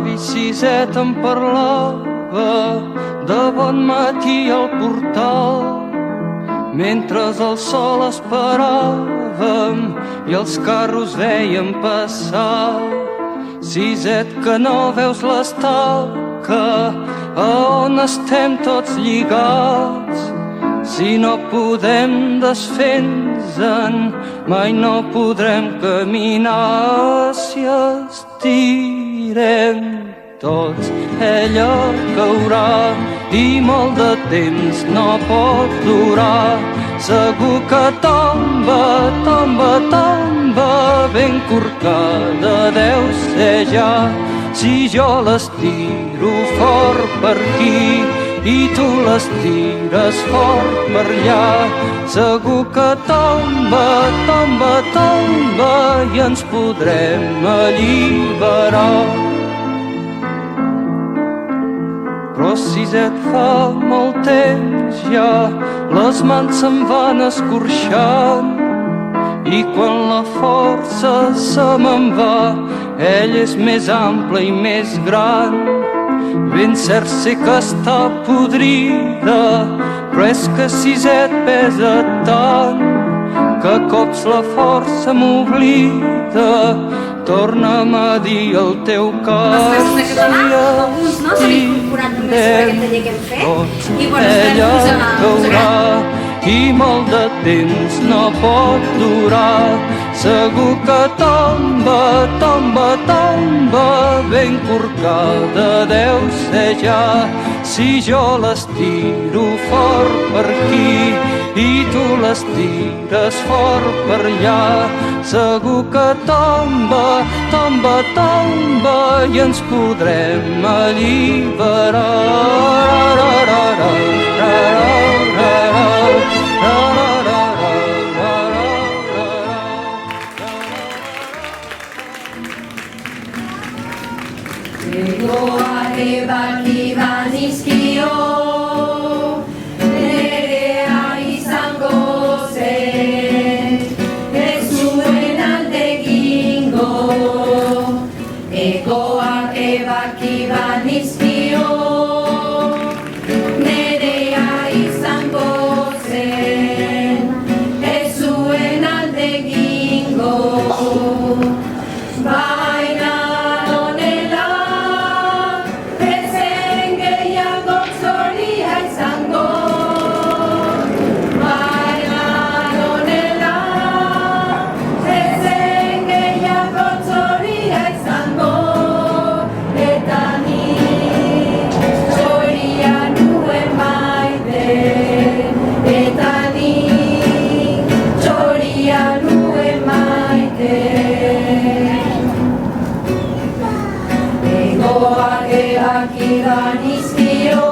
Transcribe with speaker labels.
Speaker 1: l'avi Siset em parlava de bon matí al portal, mentre el sol esperàvem i els carros veiem passar. Siset, que no veus l'estaca a on estem tots lligats? Si no podem desfer-nos-en, mai no podrem caminar. Si estirem tots, ella caurà i molt de temps no pot durar. Segur que tomba, tomba, tomba, ben corcada deu ser ja. Si jo l'estiro fort per aquí i tu l'estires fort per allà, segur que tomba, tomba, tomba i ens podrem alliberar. Però Siset, fa molt temps ja les mans se'n van escorxant i quan la força se me'n va, ell és més ample i més gran. Ben cert sé que està podrida, però és que Siset pesa tant que a cops la força m'oblida. Torna'm a dir el teu cas. Si ella caurà i molt de temps no pot durar. Segur que tomba, tomba, tomba, ben corcada deu ser ja. Si jo l'estiro fort per aquí i tu l'estires fort per allà, segur que tomba, tomba, tomba i ens podrem alliberar.
Speaker 2: Egoak ebaki banizkio, nerea izango zen, ez zuen alde egingo. Egoak ebaki banizkio, nerea izango zen, ez zuen alde egingo. Baina honela ezen gehiago zoria izango. Baina honela ezen gehiago zoria izango. Eta ni zoria nuen maite. Eta ni zoria nuen maite. Egoak ebaki banizkio,